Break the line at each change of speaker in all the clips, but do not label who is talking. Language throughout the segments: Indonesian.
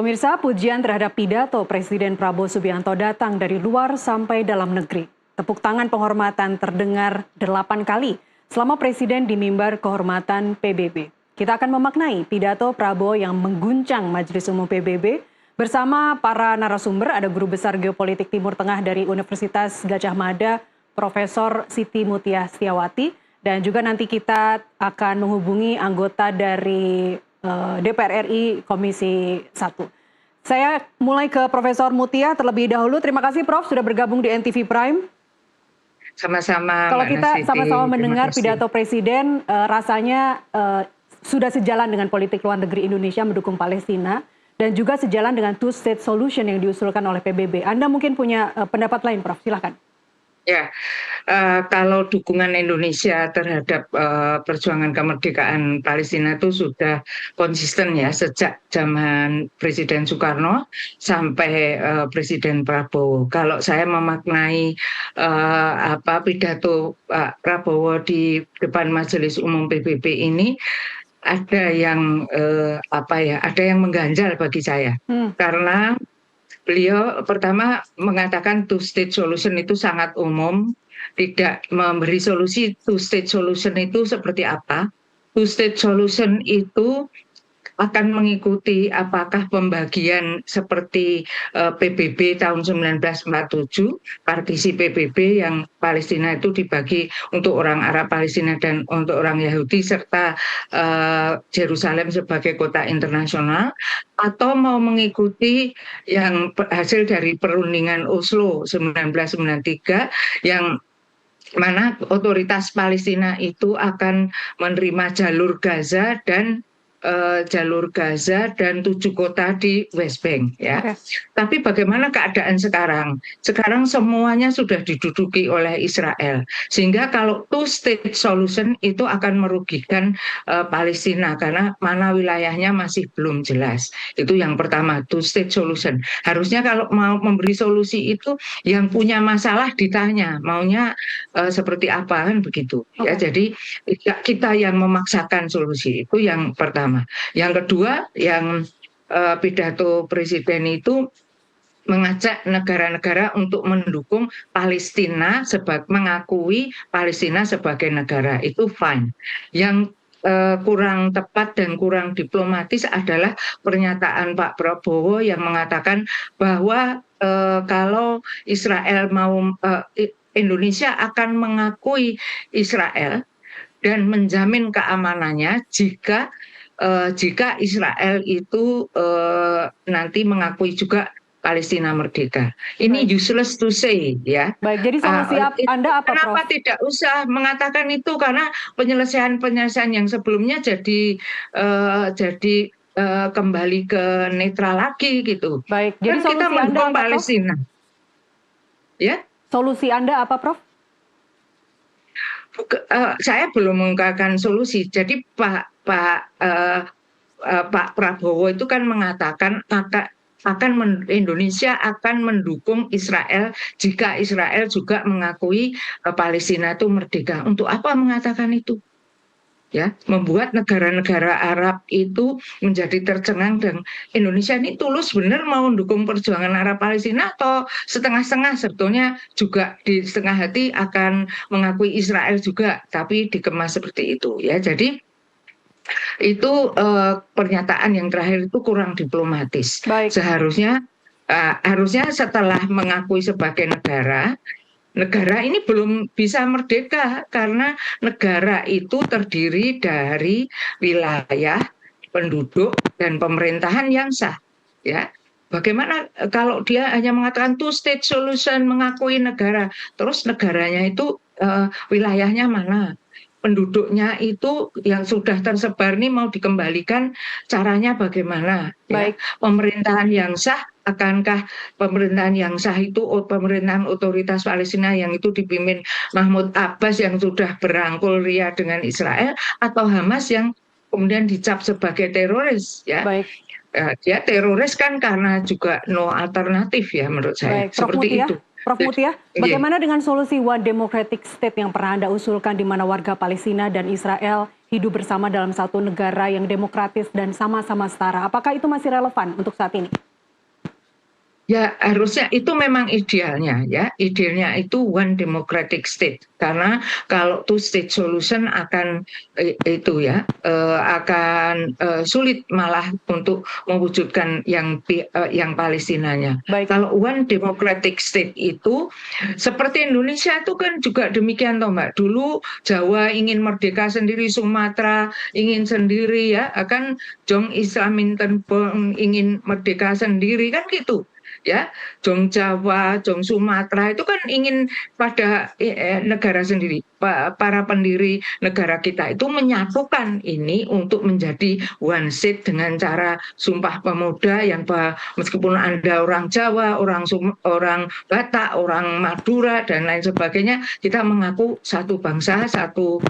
Pemirsa, pujian terhadap pidato Presiden Prabowo Subianto datang dari luar sampai dalam negeri. Tepuk tangan penghormatan terdengar 8 kali selama Presiden di mimbar kehormatan PBB. Kita akan memaknai pidato Prabowo yang mengguncang Majelis Umum PBB bersama para narasumber. Ada Guru Besar Geopolitik Timur Tengah dari Universitas Gadjah Mada, Profesor Siti Mutia Setiawati, dan juga nanti kita akan menghubungi anggota dari DPR RI Komisi 1. Saya mulai ke Profesor Mutia terlebih dahulu. Terima kasih Prof sudah bergabung di NTV Prime.
Sama-sama.
Kalau kita sama-sama mendengar pidato Presiden, rasanya sudah sejalan dengan politik luar negeri Indonesia mendukung Palestina dan juga sejalan dengan two-state solution yang diusulkan oleh PBB. Anda mungkin punya pendapat lain, Prof. Silakan.
Ya, kalau dukungan Indonesia terhadap perjuangan kemerdekaan Palestina itu sudah konsisten ya sejak zaman Presiden Soekarno sampai Presiden Prabowo. Kalau saya memaknai pidato Pak Prabowo di depan Majelis Umum PBB ini, ada yang ada yang mengganjal bagi saya karena beliau pertama mengatakan two-state solution itu sangat umum, tidak memberi solusi two-state solution itu seperti apa. Two-state solution itu akan mengikuti apakah pembagian seperti PBB tahun 1947, partisi PBB yang Palestina itu dibagi untuk orang Arab Palestina dan untuk orang Yahudi, serta Yerusalem sebagai kota internasional, atau mau mengikuti yang hasil dari perundingan Oslo 1993 yang mana otoritas Palestina itu akan menerima jalur Gaza dan 7 kota di West Bank ya. Okay. Tapi bagaimana keadaan sekarang? Sekarang semuanya sudah diduduki oleh Israel. Sehingga kalau two-state solution itu akan merugikan Palestina karena mana wilayahnya masih belum jelas. Itu yang pertama, two-state solution. Harusnya kalau mau memberi solusi itu yang punya masalah ditanya, maunya seperti apa kan begitu. Okay. Ya, jadi kita yang memaksakan solusi, itu yang pertama. Yang kedua, yang pidato Presiden itu mengajak negara-negara untuk mendukung Palestina, mengakui Palestina sebagai negara. Itu fine. Yang kurang tepat dan kurang diplomatis adalah pernyataan Pak Prabowo yang mengatakan bahwa kalau Israel Indonesia akan mengakui Israel dan menjamin keamanannya jika Israel itu nanti mengakui juga Palestina merdeka. Ini useless to say ya.
Baik, jadi solusi Anda apa, Prof?
Kenapa tidak usah mengatakan itu, karena penyelesaian yang sebelumnya jadi kembali ke netral lagi gitu.
Baik, jadi
kan
solusi
kita mendukung
Anda apa,
Palestina.
Prof?
Ya?
Solusi Anda apa, Prof?
Saya belum mengungkapkan solusi. Jadi Pak Prabowo itu kan mengatakan Indonesia akan mendukung Israel jika Israel juga mengakui Palestina itu merdeka. Untuk apa mengatakan itu? Ya, membuat negara-negara Arab itu menjadi tercengang, dan Indonesia ini tulus benar mau mendukung perjuangan Arab Palestina atau setengah-setengah, sebetulnya juga di setengah hati akan mengakui Israel juga, tapi dikemas seperti itu ya. Jadi itu pernyataan yang terakhir itu kurang diplomatis. Baik. Harusnya setelah mengakui sebagai negara ini belum bisa merdeka karena negara itu terdiri dari wilayah, penduduk, dan pemerintahan yang sah. Ya, bagaimana kalau dia hanya mengatakan two-state solution, mengakui negara, terus negaranya itu wilayahnya mana? Penduduknya itu yang sudah tersebar ini mau dikembalikan, caranya bagaimana? Ya? Pemerintahan yang sah, akankah pemerintahan yang sah itu pemerintahan otoritas Palestina yang itu dipimpin Mahmud Abbas yang sudah berangkul ria dengan Israel, atau Hamas yang kemudian dicap sebagai teroris? Ya.
Baik.
Dia teroris kan karena juga no alternatif ya menurut saya.
Baik,
seperti itu.
Prof. Mutia, bagaimana dengan solusi One Democratic State yang pernah Anda usulkan, di mana warga Palestina dan Israel hidup bersama dalam satu negara yang demokratis dan sama-sama setara. Apakah itu masih relevan untuk saat ini?
Ya, harusnya itu memang idealnya ya. Idealnya itu one democratic state. Karena kalau two state solution akan itu ya akan sulit malah untuk mewujudkan yang Palestinanya.
Baik,
Kalau one democratic state itu seperti Indonesia itu kan juga demikian toh Mbak. Dulu Jawa ingin merdeka sendiri, Sumatera ingin sendiri ya, akan Jong Islaminten ingin merdeka sendiri kan gitu ya. Jong Jawa, Jong Sumatera itu kan ingin pada negara sendiri. Para pendiri negara kita itu menyatukan ini untuk menjadi one state dengan cara Sumpah Pemuda yang meskipun Anda orang Jawa, orang Batak, orang Madura dan lain sebagainya, kita mengaku satu bangsa, satu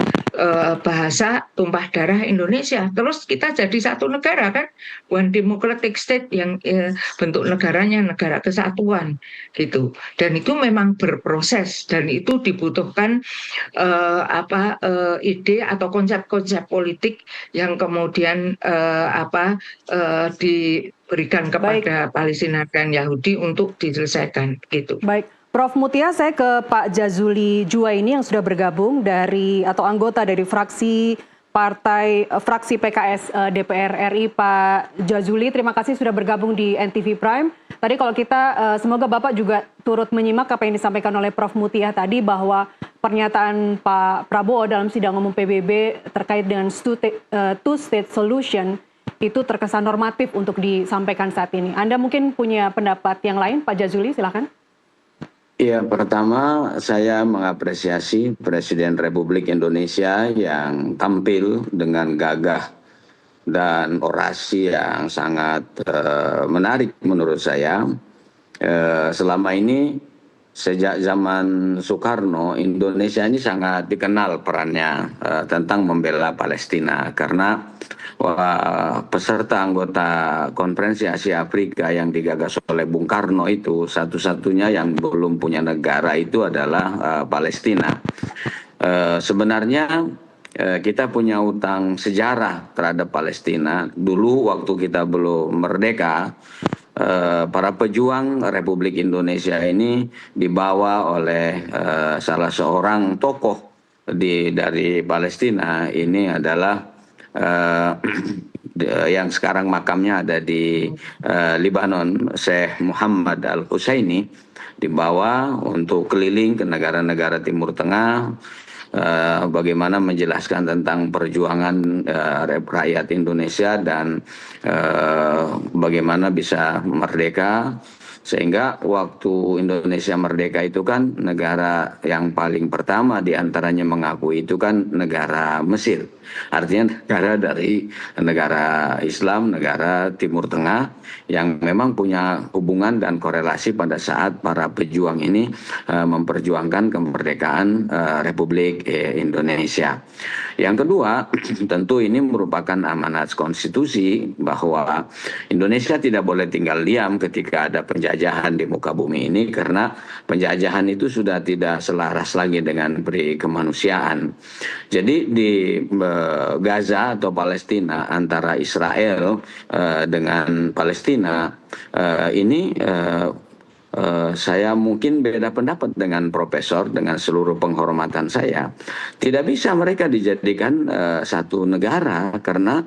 bahasa, tumpah darah Indonesia. Terus kita jadi satu negara kan, one democratic state yang bentuk negaranya negara kesatuan gitu. Dan itu memang berproses dan itu dibutuhkan ide atau konsep-konsep politik yang kemudian diberikan kepada Palestina dan Yahudi untuk diselesaikan gitu.
baik. Prof. Mutia, saya ke Pak Jazuli Juwaini yang sudah bergabung atau anggota dari fraksi PKS DPR RI. Pak Jazuli, terima kasih sudah bergabung di NTV Prime. Tadi kalau kita, semoga Bapak juga turut menyimak apa yang disampaikan oleh Prof. Mutia tadi, bahwa pernyataan Pak Prabowo dalam sidang umum PBB terkait dengan two-state solution itu terkesan normatif untuk disampaikan saat ini. Anda mungkin punya pendapat yang lain, Pak Jazuli, silakan.
Ya, pertama saya mengapresiasi Presiden Republik Indonesia yang tampil dengan gagah dan orasi yang sangat menarik menurut saya. Selama ini sejak zaman Soekarno, Indonesia ini sangat dikenal perannya tentang membela Palestina, karena peserta anggota Konferensi Asia Afrika yang digagas oleh Bung Karno itu satu-satunya yang belum punya negara itu adalah Palestina. Sebenarnya kita punya utang sejarah terhadap Palestina. Dulu waktu kita belum merdeka, para pejuang Republik Indonesia ini dibawa oleh salah seorang tokoh dari Palestina. Ini adalah yang sekarang makamnya ada di Lebanon, Syekh Muhammad Al-Husaini, dibawa untuk keliling ke negara-negara Timur Tengah, bagaimana menjelaskan tentang perjuangan rakyat Indonesia dan bagaimana bisa merdeka. Sehingga waktu Indonesia merdeka itu kan negara yang paling pertama diantaranya mengakui itu kan negara Mesir. Artinya negara dari negara Islam, negara Timur Tengah yang memang punya hubungan dan korelasi pada saat para pejuang ini memperjuangkan kemerdekaan Republik Indonesia. Yang kedua, tentu ini merupakan amanat konstitusi bahwa Indonesia tidak boleh tinggal diam ketika ada penjajahan di muka bumi ini, karena penjajahan itu sudah tidak selaras lagi dengan peri kemanusiaan. Jadi di Gaza atau Palestina, antara Israel dengan Palestina ini saya mungkin beda pendapat dengan profesor, dengan seluruh penghormatan saya. Tidak bisa mereka dijadikan satu negara, karena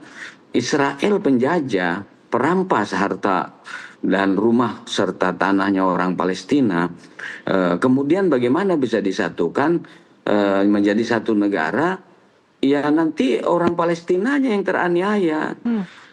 Israel penjajah, perampas harta dan rumah serta tanahnya orang Palestina. Kemudian bagaimana bisa disatukan menjadi satu negara? Ya nanti orang Palestinanya yang teraniaya.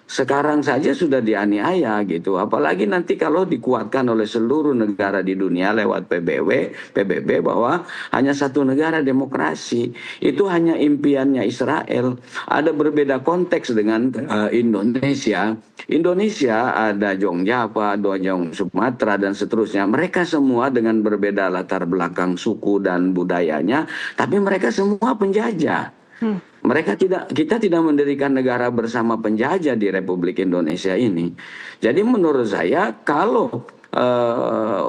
Sekarang saja sudah dianiaya gitu. Apalagi nanti kalau dikuatkan oleh seluruh negara di dunia lewat PBB bahwa hanya satu negara demokrasi. Itu hanya impiannya Israel. Ada berbeda konteks dengan Indonesia. Indonesia ada Jong Jawa, ada Jong Sumatera dan seterusnya. Mereka semua dengan berbeda latar belakang suku dan budayanya, tapi mereka semua penjajah. Kita tidak mendirikan negara bersama penjajah di Republik Indonesia ini. Jadi menurut saya kalau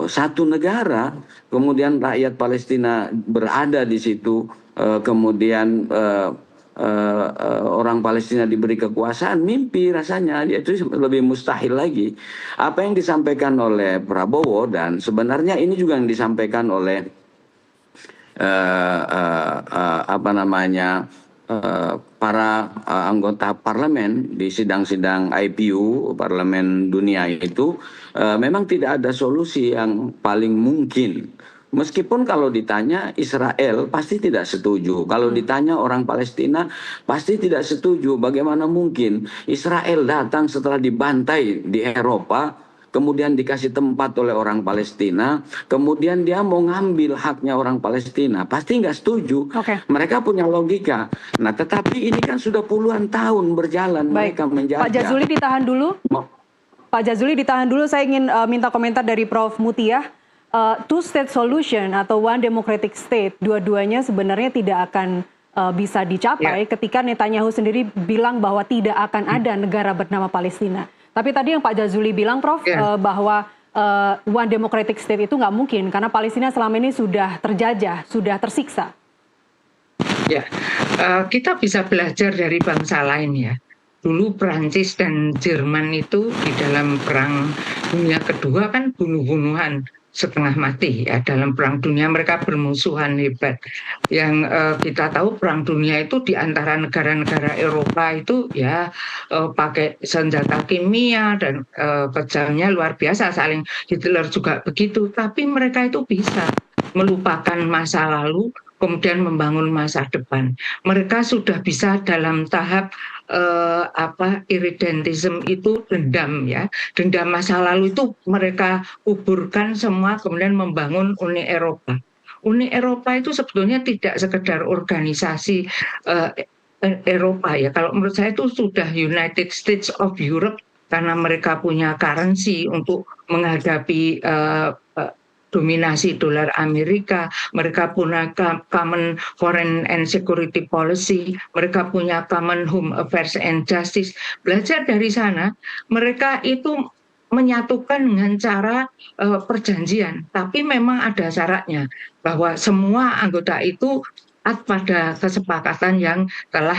satu negara, kemudian rakyat Palestina berada di situ, kemudian orang Palestina diberi kekuasaan, mimpi rasanya, itu lebih mustahil lagi. Apa yang disampaikan oleh Prabowo, dan sebenarnya ini juga yang disampaikan oleh apa namanya, para anggota parlemen di sidang-sidang IPU, parlemen dunia itu, memang tidak ada solusi yang paling mungkin. Meskipun kalau ditanya Israel pasti tidak setuju. Kalau ditanya orang Palestina pasti tidak setuju. Bagaimana mungkin Israel datang setelah dibantai di Eropa, kemudian dikasih tempat oleh orang Palestina, kemudian dia mau ngambil haknya orang Palestina, pasti nggak setuju. Mereka punya logika. Nah, tetapi ini kan sudah puluhan tahun berjalan.
Baik.
Mereka menjajah.
Pak Jazuli ditahan dulu. Pak Jazuli ditahan dulu. Saya ingin minta komentar dari Prof. Mutia. Two-state solution atau one democratic state, dua-duanya sebenarnya tidak akan bisa dicapai ketika Netanyahu sendiri bilang bahwa tidak akan ada negara bernama Palestina. Tapi tadi yang Pak Jazuli bilang, Prof, bahwa one democratic state itu nggak mungkin karena Palestina selama ini sudah terjajah, sudah tersiksa.
Ya, kita bisa belajar dari bangsa lain ya. Dulu Prancis dan Jerman itu di dalam Perang Dunia Kedua kan bunuh-bunuhan setengah mati ya, dalam Perang Dunia mereka bermusuhan hebat. Yang kita tahu Perang Dunia itu di antara negara-negara Eropa itu ya pakai senjata kimia dan kejamnya luar biasa, saling. Hitler juga begitu, tapi mereka itu bisa melupakan masa lalu kemudian membangun masa depan. Mereka sudah bisa dalam tahap irredentism, itu dendam ya, dendam masa lalu itu mereka kuburkan semua, kemudian membangun Uni Eropa. Uni Eropa itu sebetulnya tidak sekedar organisasi Eropa ya, kalau menurut saya itu sudah United States of Europe, karena mereka punya currency untuk menghadapi dominasi dolar Amerika, mereka punya common foreign and security policy, mereka punya common home affairs and justice. Belajar dari sana, mereka itu menyatukan dengan cara perjanjian, tapi memang ada syaratnya bahwa semua anggota itu pada kesepakatan yang telah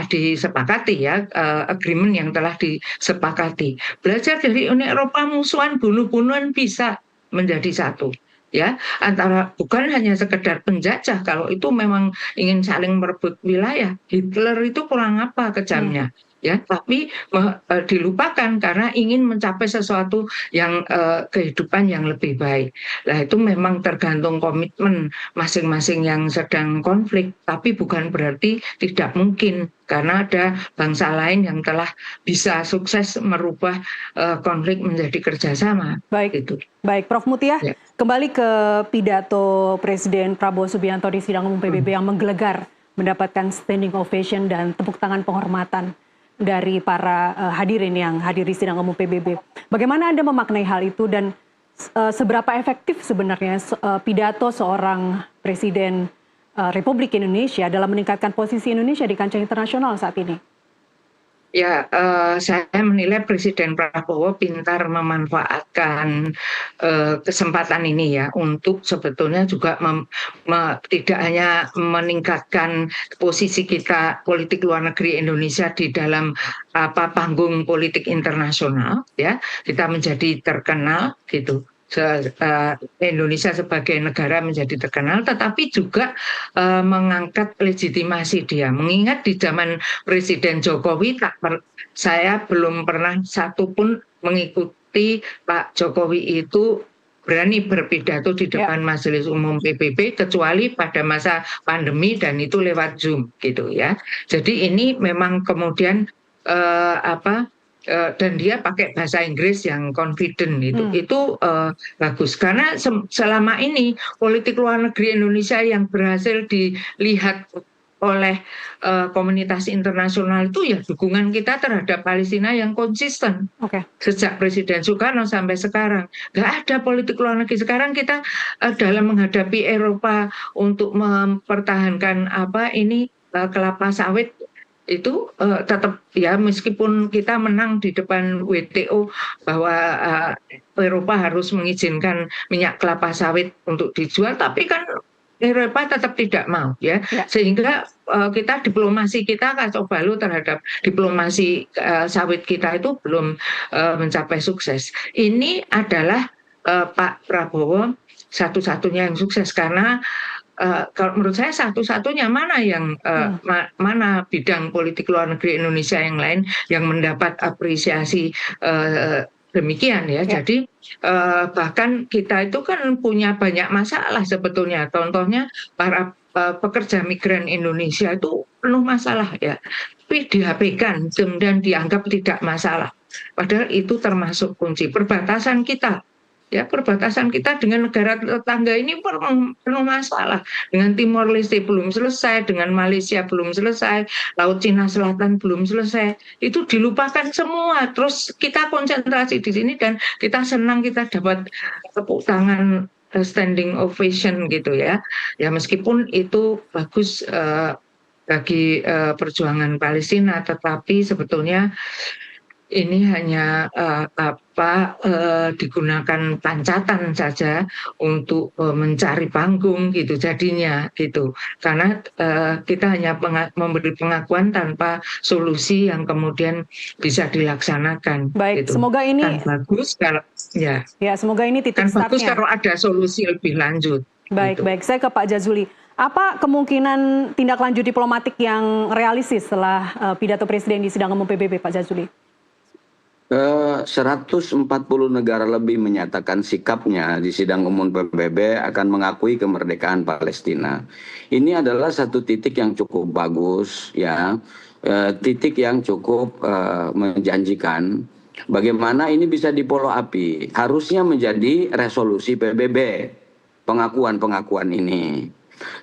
disepakati ya, agreement yang telah disepakati. Belajar dari Uni Eropa, musuhan bunuh-bunuhan bisa menjadi satu ya, antara bukan hanya sekedar penjajah. Kalau itu memang ingin saling merebut wilayah, Hitler itu kurang apa kejamnya ya, tapi dilupakan karena ingin mencapai sesuatu yang kehidupan yang lebih baik. Nah, itu memang tergantung komitmen masing-masing yang sedang konflik, tapi bukan berarti tidak mungkin karena ada bangsa lain yang telah bisa sukses merubah konflik menjadi kerjasama.
Baik,
gitu.
Baik, Prof. Mutia, kembali ke pidato Presiden Prabowo Subianto di sidang umum PBB yang menggelegar, mendapatkan standing ovation dan tepuk tangan penghormatan dari para hadirin yang hadir di sidang umum PBB. Bagaimana Anda memaknai hal itu dan seberapa efektif sebenarnya pidato seorang Presiden Republik Indonesia dalam meningkatkan posisi Indonesia di kancah internasional saat ini?
Ya, saya menilai Presiden Prabowo pintar memanfaatkan kesempatan ini ya, untuk sebetulnya juga tidak hanya meningkatkan posisi kita politik luar negeri Indonesia di dalam panggung politik internasional ya, kita menjadi terkenal gitu. Indonesia sebagai negara menjadi terkenal, tetapi juga mengangkat legitimasi dia. Mengingat di zaman Presiden Jokowi, saya belum pernah satupun mengikuti Pak Jokowi itu berani berpidato di depan Majelis Umum PBB kecuali pada masa pandemi dan itu lewat Zoom gitu ya. Jadi ini memang kemudian dan dia pakai bahasa Inggris yang confident itu bagus karena selama ini politik luar negeri Indonesia yang berhasil dilihat oleh komunitas internasional itu ya dukungan kita terhadap Palestina yang konsisten sejak Presiden Soekarno sampai sekarang. Nggak ada politik luar negeri. Sekarang kita dalam menghadapi Eropa untuk mempertahankan kelapa sawit itu tetap ya, meskipun kita menang di depan WTO bahwa Eropa harus mengizinkan minyak kelapa sawit untuk dijual, tapi kan Eropa tetap tidak mau ya,
Ya.
sehingga diplomasi kita kacau balau terhadap diplomasi sawit kita itu belum mencapai sukses. Ini adalah Pak Prabowo satu-satunya yang sukses karena kalau menurut saya satu-satunya mana bidang politik luar negeri Indonesia yang lain yang mendapat apresiasi demikian ya. Jadi bahkan kita itu kan punya banyak masalah sebetulnya. Contohnya para pekerja migran Indonesia itu penuh masalah ya. Tapi di-HP-kan dan dianggap tidak masalah. Padahal itu termasuk kunci perbatasan kita. Ya, perbatasan kita dengan negara tetangga ini penuh masalah. Dengan Timor Leste belum selesai, dengan Malaysia belum selesai, Laut Cina Selatan belum selesai. Itu dilupakan semua. Terus kita konsentrasi di sini dan kita senang kita dapat tepuk tangan standing ovation gitu ya. Ya meskipun itu bagus bagi perjuangan Palestina, tetapi sebetulnya ini hanya digunakan pancatan saja untuk mencari panggung gitu jadinya gitu, karena kita hanya memberi pengakuan tanpa solusi yang kemudian bisa dilaksanakan.
Baik,
Gitu.
semoga ini
Kan bagus kalau
semoga ini titik
kan bagus
startnya.
kalau ada solusi lebih lanjut.
Baik,
gitu.
baik. Saya ke Pak Jazuli. Apa kemungkinan tindak lanjut diplomatik yang realistis setelah pidato Presiden di sidang umum PBB, Pak Jazuli?
140 negara lebih menyatakan sikapnya di sidang umum PBB akan mengakui kemerdekaan Palestina. Ini adalah satu titik yang cukup bagus, ya, titik yang cukup menjanjikan. Bagaimana ini bisa di-follow up? Harusnya menjadi resolusi PBB, pengakuan-pengakuan ini.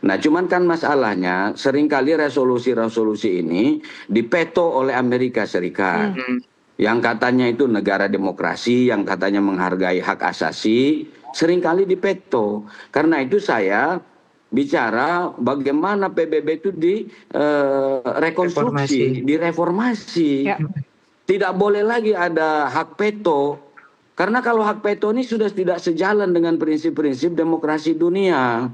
Nah, cuman kan masalahnya seringkali resolusi-resolusi ini dipeto oleh Amerika Serikat. Yang katanya itu negara demokrasi, yang katanya menghargai hak asasi, seringkali dipeto. Karena itu saya bicara bagaimana PBB itu direkonstruksi, direformasi.
Ya.
Tidak boleh lagi ada hak veto. Karena kalau hak veto ini sudah tidak sejalan dengan prinsip-prinsip demokrasi dunia.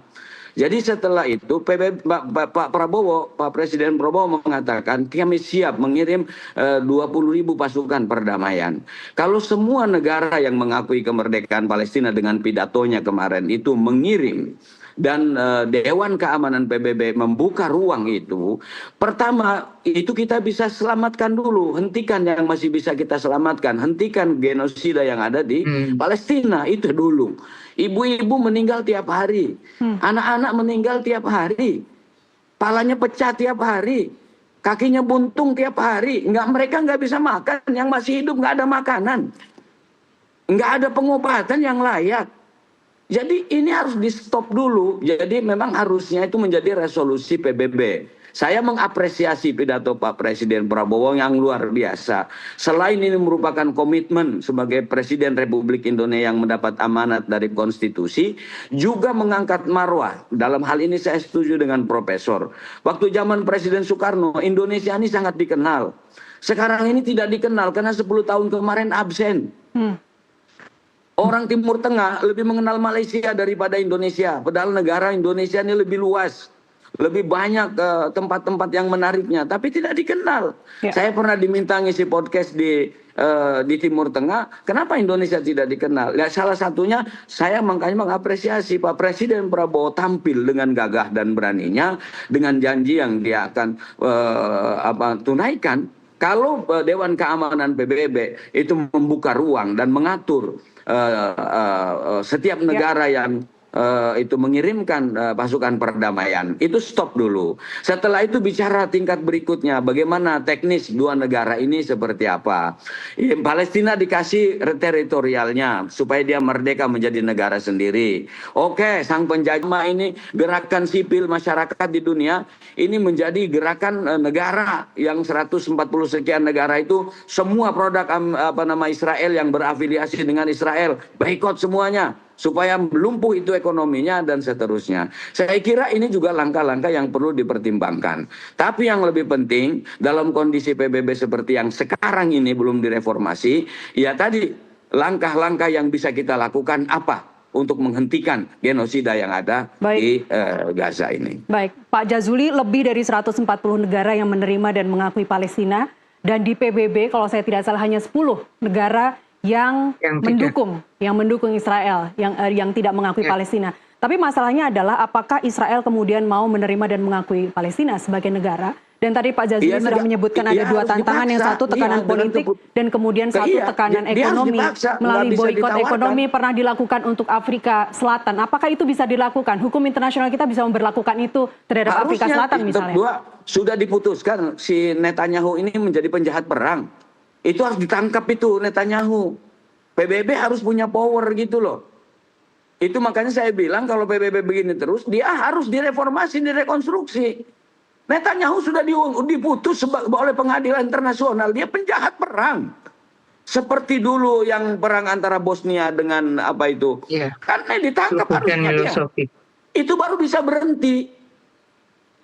Jadi setelah itu Pak Prabowo, Pak Presiden Prabowo mengatakan kami siap mengirim 20.000 pasukan perdamaian. Kalau semua negara yang mengakui kemerdekaan Palestina dengan pidatonya kemarin itu mengirim dan Dewan Keamanan PBB membuka ruang itu, pertama itu kita bisa selamatkan dulu, hentikan yang masih bisa kita selamatkan, hentikan genosida yang ada di Palestina itu dulu. Ibu-ibu meninggal tiap hari, anak-anak meninggal tiap hari, palanya pecah tiap hari, kakinya buntung tiap hari, mereka nggak bisa makan, yang masih hidup nggak ada makanan, nggak ada pengobatan yang layak. Jadi ini harus di stop dulu. Jadi memang harusnya itu menjadi resolusi PBB. Saya mengapresiasi pidato Pak Presiden Prabowo yang luar biasa. Selain ini merupakan komitmen sebagai Presiden Republik Indonesia yang mendapat amanat dari konstitusi, juga mengangkat marwah. Dalam hal ini saya setuju dengan Profesor. Waktu zaman Presiden Soekarno, Indonesia ini sangat dikenal. Sekarang ini tidak dikenal karena 10 tahun kemarin absen. Orang Timur Tengah lebih mengenal Malaysia daripada Indonesia. Padahal negara Indonesia ini lebih luas. Lebih banyak tempat-tempat yang menariknya. Tapi tidak dikenal. Ya. Saya pernah diminta ngisi podcast di Timur Tengah. Kenapa Indonesia tidak dikenal? Ya, salah satunya saya makanya mengapresiasi Pak Presiden Prabowo tampil dengan gagah dan beraninya. Dengan janji yang dia akan tunaikan. Kalau Dewan Keamanan PBB itu membuka ruang dan mengatur setiap negara yang itu mengirimkan pasukan perdamaian, itu stop dulu. Setelah itu bicara tingkat berikutnya, bagaimana teknis dua negara ini seperti apa. Palestina dikasih teritorialnya supaya dia merdeka menjadi negara sendiri. Oke, sang penjajah ini gerakan sipil masyarakat di dunia ini menjadi gerakan negara yang 140 sekian negara itu semua produk Israel yang berafiliasi dengan Israel boikot semuanya supaya lumpuh itu ekonominya dan seterusnya. Saya kira ini juga langkah-langkah yang perlu dipertimbangkan. Tapi yang lebih penting dalam kondisi PBB seperti yang sekarang ini belum direformasi, ya tadi langkah-langkah yang bisa kita lakukan apa? untuk menghentikan genosida yang ada di Gaza ini.
Baik, Pak Jazuli, lebih dari 140 negara yang menerima dan mengakui Palestina, dan di PBB kalau saya tidak salah hanya 10 negara yang mendukung Israel, yang tidak mengakui Palestina. Tapi masalahnya adalah apakah Israel kemudian mau menerima dan mengakui Palestina sebagai negara? Dan tadi Pak Jazuli sudah menyebutkan ada dua tantangan, yang satu tekanan politik dan kemudian satu tekanan ekonomi melalui boikot ekonomi pernah dilakukan untuk Afrika Selatan. Apakah itu bisa dilakukan? Hukum internasional kita bisa memberlakukan itu terhadap Afrika Selatan misalnya?
Sudah diputuskan si Netanyahu ini menjadi penjahat perang. Itu harus ditangkap itu Netanyahu. PBB harus punya power gitu loh. Itu makanya saya bilang kalau PBB begini terus, dia harus direformasi, direkonstruksi. Netanyahu sudah diputus oleh pengadilan internasional. Dia penjahat perang. Seperti dulu yang perang antara Bosnia dengan apa itu. Karena ditangkap harusnya dia. Itu baru bisa berhenti.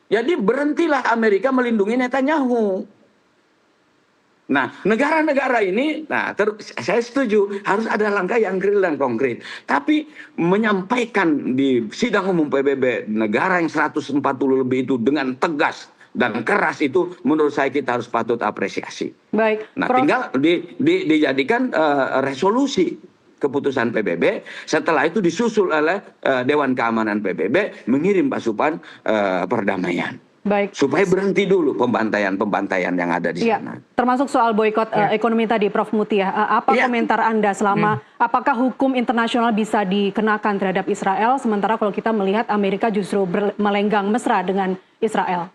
Jadi berhentilah Amerika melindungi Netanyahu. Nah, negara-negara ini, saya setuju harus ada langkah yang real dan konkret. Tapi menyampaikan di sidang umum PBB negara yang 140 lebih itu dengan tegas dan keras itu, menurut saya kita harus patut apresiasi.
Baik.
Nah, tinggal dijadikan resolusi keputusan PBB. Setelah itu disusul oleh Dewan Keamanan PBB mengirim pasukan perdamaian.
Baik.
Supaya berhenti dulu pembantaian yang ada di sana.
Termasuk soal boikot ekonomi tadi, Prof. Mutia. Apa komentar Anda apakah hukum internasional bisa dikenakan terhadap Israel, sementara kalau kita melihat Amerika justru melenggang mesra dengan Israel?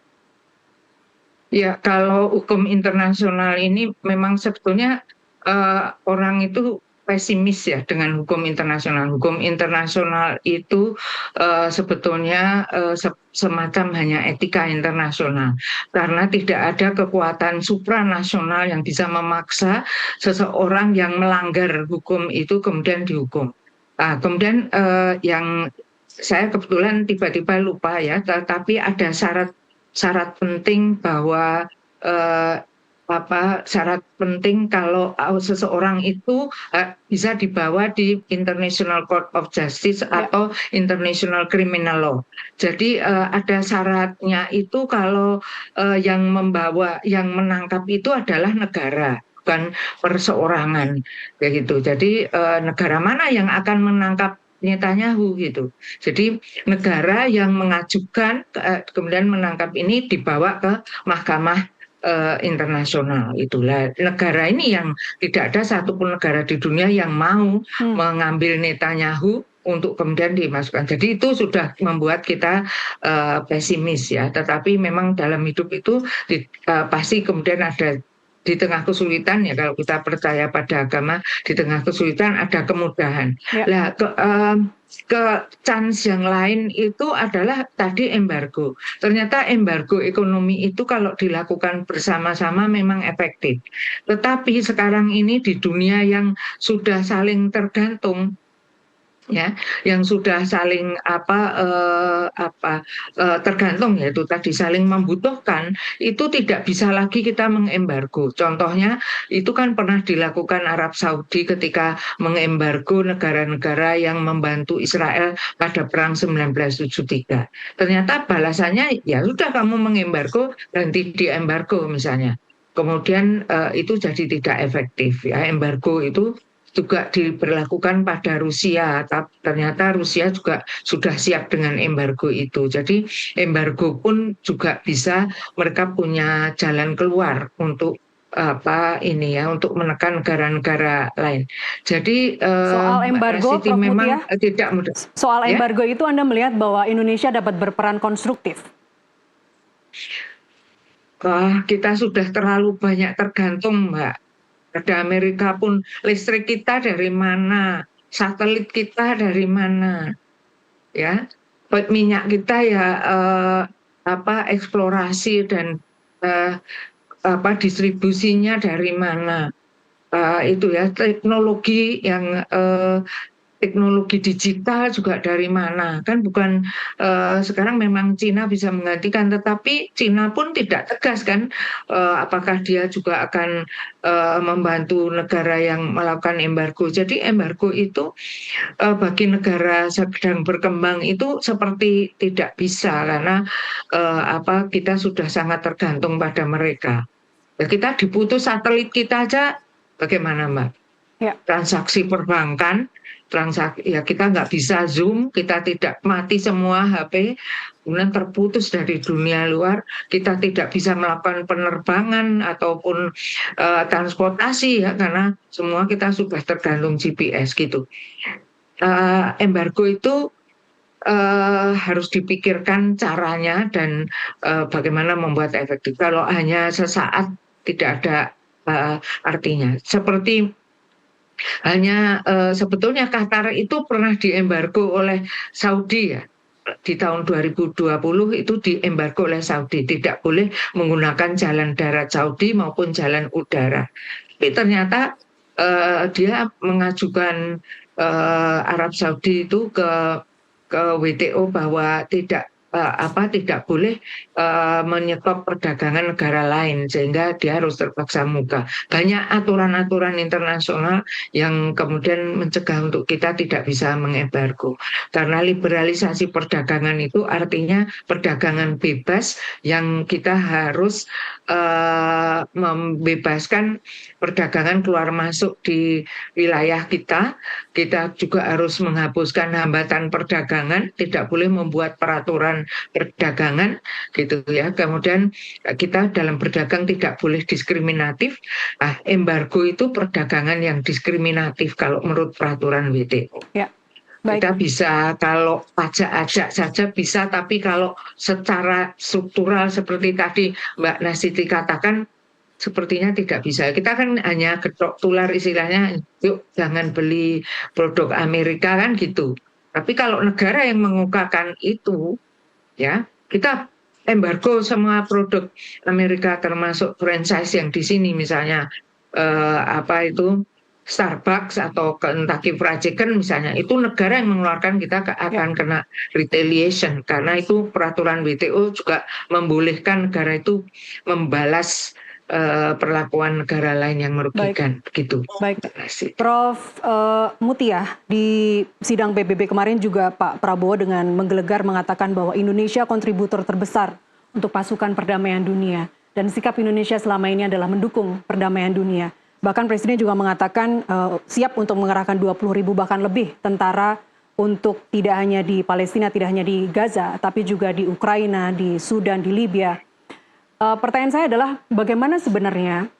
Ya, kalau hukum internasional ini memang sebetulnya orang itu pesimis ya dengan hukum internasional. Hukum internasional itu sebetulnya semacam hanya etika internasional, karena tidak ada kekuatan supranasional yang bisa memaksa seseorang yang melanggar hukum itu kemudian dihukum. Kemudian yang saya kebetulan tiba-tiba lupa ya, tapi ada syarat penting bahwa syarat penting kalau seseorang itu bisa dibawa di International Court of Justice atau International Criminal Law. Jadi ada syaratnya itu kalau yang menangkap itu adalah negara, bukan perseorangan, begitu. Jadi negara mana yang akan menangkap Netanyahu gitu. Jadi negara yang mengajukan kemudian menangkap ini dibawa ke mahkamah internasional. Itulah negara ini yang tidak ada satupun negara di dunia yang mau mengambil Netanyahu untuk kemudian dimasukkan. Jadi itu sudah membuat kita pesimis ya. Tetapi memang dalam hidup itu pasti kemudian ada di tengah kesulitan ya, kalau kita percaya pada agama, di tengah kesulitan ada kemudahan. Nah, ke chance yang lain itu adalah tadi embargo. Ternyata embargo ekonomi itu kalau dilakukan bersama-sama memang efektif. Tetapi sekarang ini di dunia yang sudah saling tergantung, ya, yang sudah saling tergantung, yaitu tadi saling membutuhkan, itu tidak bisa lagi kita mengembargo. Contohnya itu kan pernah dilakukan Arab Saudi ketika mengembargo negara-negara yang membantu Israel pada perang 1973. Ternyata balasannya ya sudah kamu mengembargo, ganti diembargo misalnya. Kemudian itu jadi tidak efektif ya. Embargo itu juga diberlakukan pada Rusia, tapi ternyata Rusia juga sudah siap dengan embargo itu. Jadi embargo pun juga bisa, mereka punya jalan keluar untuk untuk menekan negara-negara lain. Jadi
soal embargo, Prof.
memang
Mutia,
tidak mudah.
Soal embargo itu Anda melihat bahwa Indonesia dapat berperan konstruktif?
Kita sudah terlalu banyak tergantung, Mbak. Ada Amerika pun, listrik kita dari mana, satelit kita dari mana, ya, minyak kita ya eksplorasi dan distribusinya dari mana, itu ya, teknologi yang teknologi digital juga dari mana? Kan bukan sekarang memang Cina bisa menggantikan, tetapi Cina pun tidak tegas kan, apakah dia juga akan membantu negara yang melakukan embargo. Jadi embargo itu bagi negara sedang berkembang itu seperti tidak bisa karena kita sudah sangat tergantung pada mereka. Ya, kita diputus satelit kita aja, bagaimana Mbak?
Ya.
Transaksi perbankan, ya kita nggak bisa Zoom, kita tidak mati semua HP, kemudian terputus dari dunia luar, kita tidak bisa melakukan penerbangan ataupun transportasi ya karena semua kita sudah tergantung GPS gitu. Embargo itu harus dipikirkan caranya dan bagaimana membuat efektif. Kalau hanya sesaat tidak ada artinya. Seperti hanya sebetulnya Qatar itu pernah diembargo oleh Saudi ya. Di tahun 2020 itu diembargo oleh Saudi, tidak boleh menggunakan jalan darat Saudi maupun jalan udara. Tapi ternyata dia mengajukan Arab Saudi itu ke WTO bahwa tidak boleh menyetop perdagangan negara lain sehingga dia harus terpaksa muka. Banyak aturan-aturan internasional yang kemudian mencegah untuk kita tidak bisa mengembargo. Karena liberalisasi perdagangan itu artinya perdagangan bebas yang kita harus membebaskan perdagangan keluar masuk di wilayah kita. Kita juga harus menghapuskan hambatan perdagangan, tidak boleh membuat peraturan perdagangan gitu ya. Kemudian kita dalam berdagang tidak boleh diskriminatif. Embargo itu perdagangan yang diskriminatif kalau menurut peraturan WTO.
Ya. Baik.
Kita bisa kalau pajak saja bisa, tapi kalau secara struktural seperti tadi Mbak Nasiti katakan sepertinya tidak bisa. Kita kan hanya getok tular istilahnya, yuk jangan beli produk Amerika kan gitu. Tapi kalau negara yang mengungkapkan itu, ya kita embargo semua produk Amerika termasuk franchise yang di sini misalnya Starbucks atau Kentucky Fried Chicken misalnya, itu negara yang mengeluarkan, kita akan kena retaliation karena itu peraturan WTO juga membolehkan negara itu membalas perlakuan negara lain yang merugikan. Begitu.
Baik, Prof. Mutia, di sidang PBB kemarin juga Pak Prabowo dengan menggelegar mengatakan bahwa Indonesia kontributor terbesar untuk pasukan perdamaian dunia dan sikap Indonesia selama ini adalah mendukung perdamaian dunia. Bahkan Presiden juga mengatakan siap untuk mengerahkan 20.000 bahkan lebih tentara untuk tidak hanya di Palestina, tidak hanya di Gaza, tapi juga di Ukraina, di Sudan, di Libya. Pertanyaan saya adalah bagaimana sebenarnya,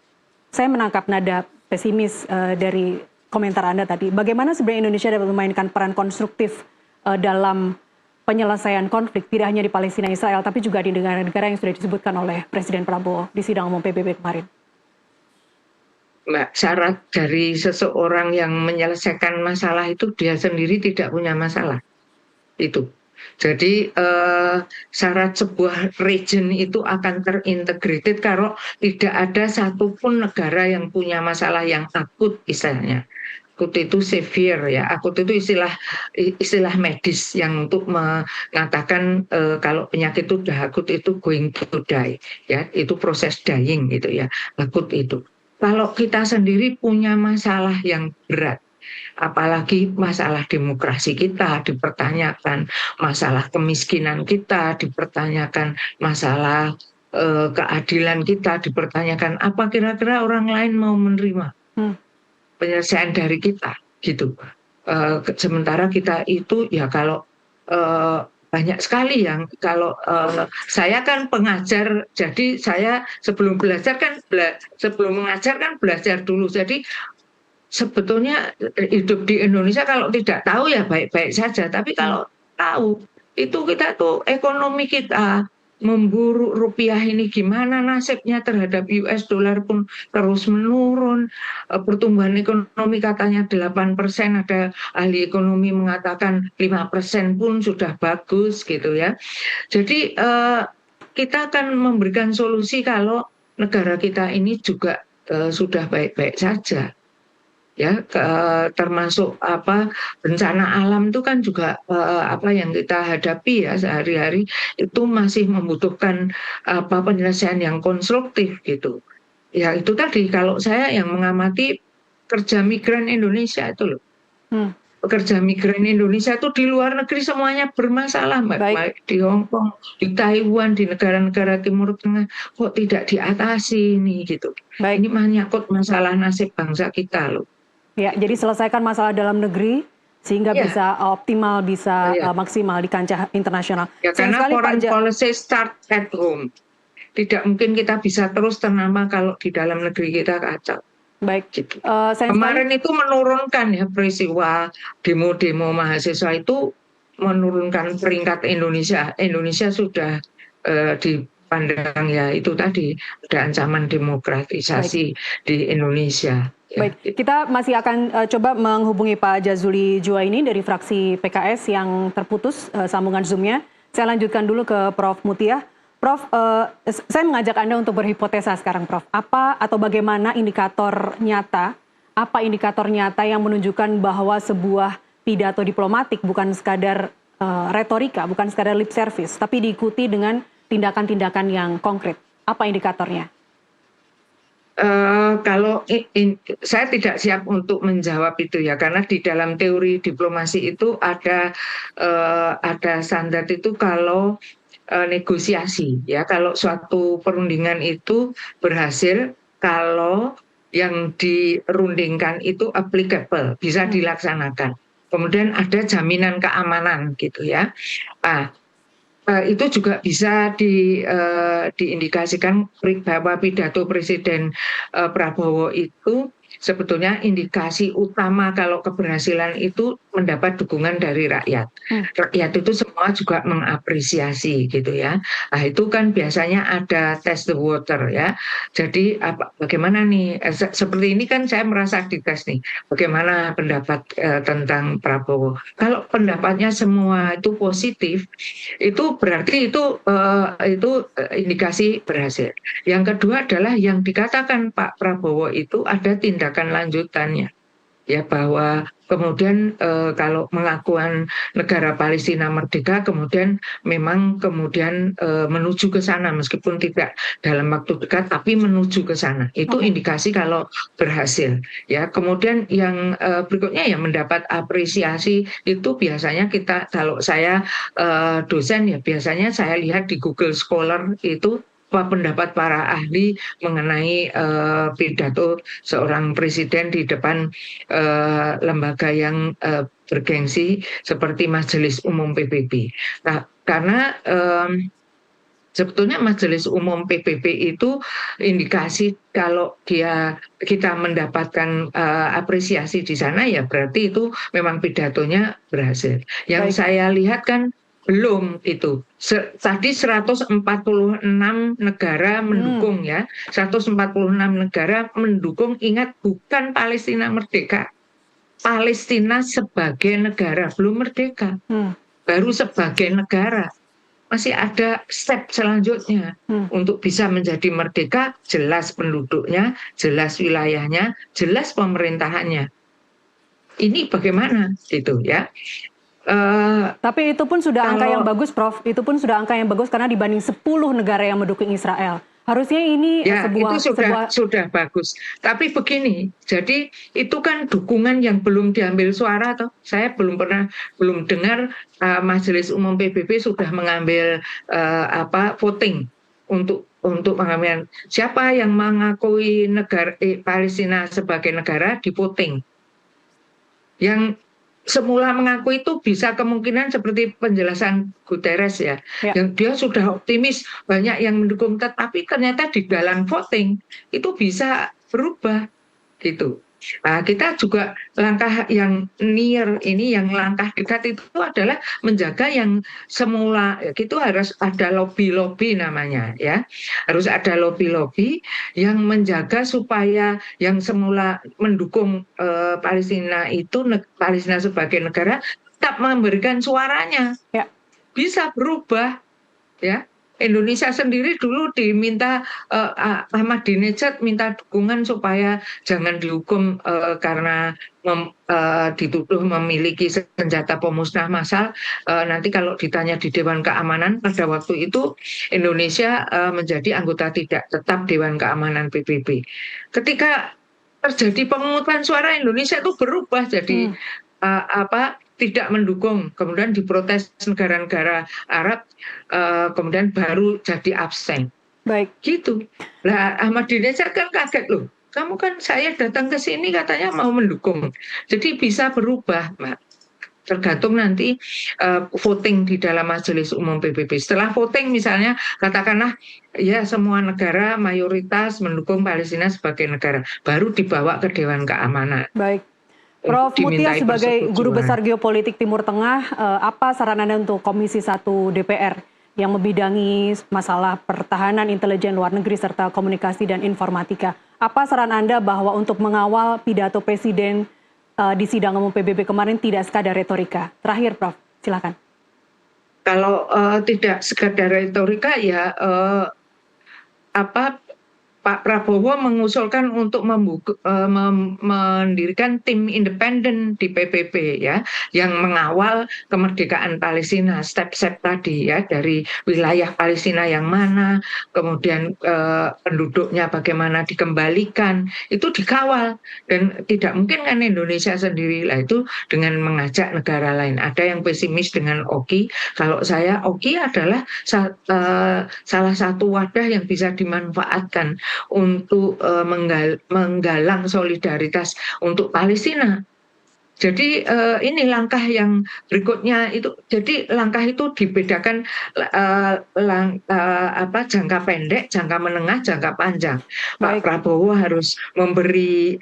saya menangkap nada pesimis dari komentar Anda tadi, bagaimana sebenarnya Indonesia dapat memainkan peran konstruktif dalam penyelesaian konflik, tidak hanya di Palestina, Israel, tapi juga di negara-negara yang sudah disebutkan oleh Presiden Prabowo di sidang umum PBB kemarin.
Mbak, syarat dari seseorang yang menyelesaikan masalah itu dia sendiri tidak punya masalah. Itu. Jadi syarat sebuah region itu akan terintegrated kalau tidak ada satupun negara yang punya masalah yang akut misalnya. Akut itu severe ya. Akut itu istilah medis yang untuk mengatakan kalau penyakit itu sudah akut itu going to die ya. Itu proses dying gitu ya. Akut itu. Kalau kita sendiri punya masalah yang berat, apalagi masalah demokrasi kita dipertanyakan, masalah kemiskinan kita dipertanyakan, masalah keadilan kita dipertanyakan, apa kira-kira orang lain mau menerima penyelesaian dari kita gitu. Sementara kita itu ya kalau banyak sekali yang kalau saya kan pengajar, jadi saya sebelum belajar kan sebelum mengajar kan belajar dulu. Jadi sebetulnya hidup di Indonesia kalau tidak tahu ya baik-baik saja, tapi kalau tahu itu kita tuh ekonomi kita memburu rupiah ini gimana nasibnya terhadap US dollar pun terus menurun, pertumbuhan ekonomi katanya 8%, ada ahli ekonomi mengatakan 5% pun sudah bagus gitu ya. Jadi kita akan memberikan solusi kalau negara kita ini juga sudah baik-baik saja. ya, termasuk bencana alam itu kan juga apa yang kita hadapi ya sehari-hari itu masih membutuhkan penyelesaian yang konstruktif gitu. Ya itu tadi kalau saya yang mengamati kerja migran Indonesia itu loh.
Hmm.
Pekerja migran Indonesia itu di luar negeri semuanya bermasalah, Mbak.
Baik.
Baik di Hong Kong, di Taiwan, di negara-negara Timur Tengah, kok tidak diatasi ini gitu.
Baik.
Ini menyangkut masalah nasib bangsa kita loh.
Ya, jadi selesaikan masalah dalam negeri sehingga
Ya.
bisa optimal, bisa
Ya.
maksimal di kancah internasional.
Ya
Sayang
karena
sekali, Pak
foreign policy start at home. Tidak mungkin kita bisa terus ternama kalau di dalam negeri kita kacau.
Baik.
Gitu.
Sayang
Kemarin
sekali.
itu menurunkan ya peristiwa demo-demo mahasiswa itu menurunkan peringkat Indonesia. Indonesia sudah dipandang ya itu tadi ada ancaman demokratisasi di Indonesia. Ya,
Baik, kita masih akan coba menghubungi Pak Jazuli Juwaini dari fraksi PKS yang terputus sambungan Zoom-nya. Saya lanjutkan dulu ke Prof. Mutia. Prof, saya mengajak Anda untuk berhipotesa sekarang, Prof. Apa atau bagaimana indikator nyata, yang menunjukkan bahwa sebuah pidato diplomatik bukan sekadar retorika, bukan sekadar lip service, tapi diikuti dengan tindakan-tindakan yang konkret. Apa indikatornya?
Kalau saya tidak siap untuk menjawab itu ya, karena di dalam teori diplomasi itu ada standar itu kalau negosiasi ya, kalau suatu perundingan itu berhasil kalau yang dirundingkan itu applicable, bisa dilaksanakan. Kemudian ada jaminan keamanan gitu ya. Itu juga bisa diindikasikan bahwa pidato Presiden Prabowo itu sebetulnya indikasi utama kalau keberhasilan itu mendapat dukungan dari rakyat. Rakyat itu semua juga mengapresiasi gitu ya. Nah itu kan biasanya ada test the water ya. Jadi bagaimana nih, seperti ini kan saya merasa dites nih, bagaimana pendapat tentang Prabowo. Kalau pendapatnya semua itu positif, itu berarti itu indikasi berhasil. Yang kedua adalah yang dikatakan Pak Prabowo itu ada tindakan lanjutannya, ya, bahwa kemudian kalau pengakuan negara Palestina merdeka kemudian memang menuju ke sana meskipun tidak dalam waktu dekat tapi menuju ke sana. Itu indikasi kalau berhasil. Ya, kemudian yang berikutnya yang mendapat apresiasi itu biasanya kalau saya dosen ya biasanya saya lihat di Google Scholar itu pendapat para ahli mengenai pidato seorang presiden di depan lembaga yang bergengsi seperti Majelis Umum PBB. Nah, karena sebetulnya Majelis Umum PBB itu indikasi kalau kita mendapatkan apresiasi di sana ya berarti itu memang pidatonya berhasil. Yang saya lihat kan belum itu. Tadi 146 negara mendukung ya. 146 negara mendukung, ingat bukan Palestina merdeka. Palestina sebagai negara, belum merdeka. Baru sebagai negara. Masih ada step selanjutnya untuk bisa menjadi merdeka, jelas penduduknya, jelas wilayahnya, jelas pemerintahannya. Ini bagaimana gitu ya.
Tapi itu pun sudah angka yang bagus, Prof. Itu pun sudah angka yang bagus karena dibanding 10 negara yang mendukung Israel. Harusnya ini
ya, itu sudah bagus. Tapi begini, jadi itu kan dukungan yang belum diambil suara toh. Saya belum dengar Majelis Umum PBB sudah mengambil voting untuk pengambilan siapa yang mengakui negara Palestina sebagai negara di voting. Yang semula mengaku itu bisa kemungkinan seperti penjelasan Guterres ya. Yang dia sudah optimis banyak yang mendukung, tetapi ternyata di dalam voting itu bisa berubah gitu. Nah, kita juga langkah yang near ini, yang langkah dekat itu adalah menjaga yang semula itu harus ada lobby namanya ya. Harus ada lobby yang menjaga supaya yang semula mendukung Palestina sebagai negara tetap memberikan suaranya. Ya. Bisa berubah ya. Indonesia sendiri dulu diminta Ahmadinejad minta dukungan supaya jangan dihukum karena dituduh memiliki senjata pemusnah massal. Nanti kalau ditanya di Dewan Keamanan pada waktu itu Indonesia menjadi anggota tidak tetap Dewan Keamanan PBB. Ketika terjadi pemungutan suara, Indonesia itu berubah jadi tidak mendukung, kemudian diprotes negara-negara Arab, kemudian baru jadi abstain.
Baik.
Gitu. Nah, Ahmadinejad kan kaget loh. Kamu kan saya datang ke sini katanya mau mendukung. Jadi bisa berubah, Mbak. Tergantung nanti voting di dalam Majelis Umum PBB. Setelah voting misalnya katakanlah ya semua negara mayoritas mendukung Palestina sebagai negara, baru dibawa ke Dewan Keamanan.
Baik. Prof. Mutia sebagai Guru Besar Geopolitik Timur Tengah, apa saran Anda untuk Komisi 1 DPR yang membidangi masalah pertahanan, intelijen luar negeri, serta komunikasi dan informatika? Apa saran Anda bahwa untuk mengawal pidato Presiden di sidang umum PBB kemarin tidak sekadar retorika? Terakhir, Prof. Silakan.
Kalau tidak sekadar retorika ya Pak Prabowo mengusulkan untuk mendirikan tim independen di PBB ya, yang mengawal kemerdekaan Palestina, step-step tadi ya, dari wilayah Palestina yang mana, kemudian penduduknya bagaimana dikembalikan, itu dikawal. Dan tidak mungkin kan Indonesia sendiri lah, itu dengan mengajak negara lain. Ada yang pesimis dengan OKI, kalau saya OKI adalah salah satu wadah yang bisa dimanfaatkan untuk menggalang solidaritas untuk Palestina. Jadi ini langkah yang berikutnya itu. Jadi langkah itu dibedakan jangka pendek, jangka menengah, jangka panjang. Pak Prabowo harus memberi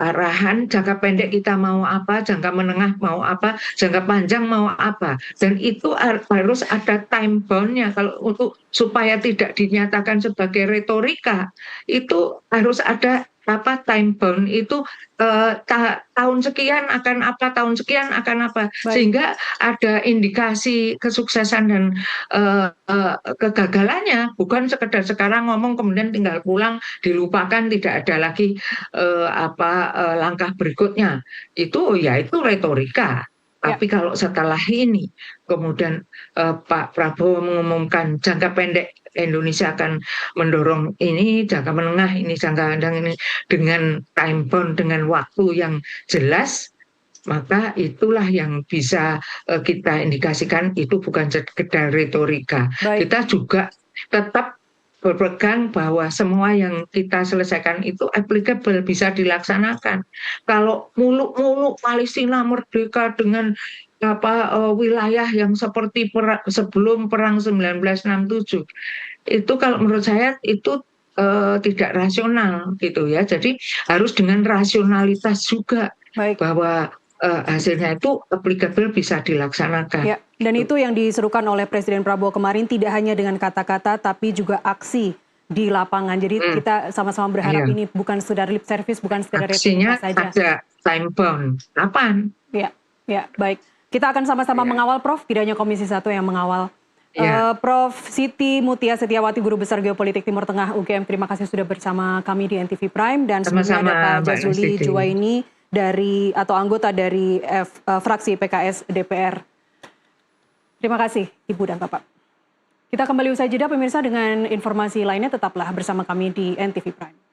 arahan jangka pendek kita mau apa, jangka menengah mau apa, jangka panjang mau apa. Dan itu harus ada time bound-nya. Kalau untuk supaya tidak dinyatakan sebagai retorika, itu harus ada time bound itu tahun sekian akan apa, tahun sekian akan apa. Sehingga ada indikasi kesuksesan dan kegagalannya, bukan sekedar sekarang ngomong kemudian tinggal pulang dilupakan, tidak ada lagi langkah berikutnya. Itu retorika. Tapi kalau setelah ini kemudian Pak Prabowo mengumumkan jangka pendek Indonesia akan mendorong ini, jangka menengah ini, jangka panjang ini, dengan time bound, dengan waktu yang jelas, maka itulah yang bisa kita indikasikan itu bukan sekedar retorika. Kita juga tetap berpegang bahwa semua yang kita selesaikan itu applicable, bisa dilaksanakan. Kalau muluk-muluk Palestina merdeka dengan wilayah yang seperti sebelum perang 1967, itu kalau menurut saya itu tidak rasional gitu ya. Jadi harus dengan rasionalitas juga. Bahwa hasilnya itu applicable, bisa dilaksanakan.
Ya, dan itu yang diserukan oleh Presiden Prabowo kemarin, tidak hanya dengan kata-kata tapi juga aksi di lapangan. Jadi kita sama-sama berharap ini bukan sekedar lip service, bukan sekedar retorika saja.
Ada time bound. Kapan?
Ya, baik. Kita akan sama-sama mengawal, Prof. Tidak hanya Komisi 1 yang mengawal. Prof. Siti Mutia Setiawati, Guru Besar Geopolitik Timur Tengah UGM, terima kasih sudah bersama kami di NTV Prime. Dan sebelumnya ada Pak Jazuli Juwaini atau anggota dari fraksi PKS DPR. Terima kasih Ibu dan Bapak. Kita kembali usai jeda pemirsa dengan informasi lainnya, tetaplah bersama kami di NTV Prime.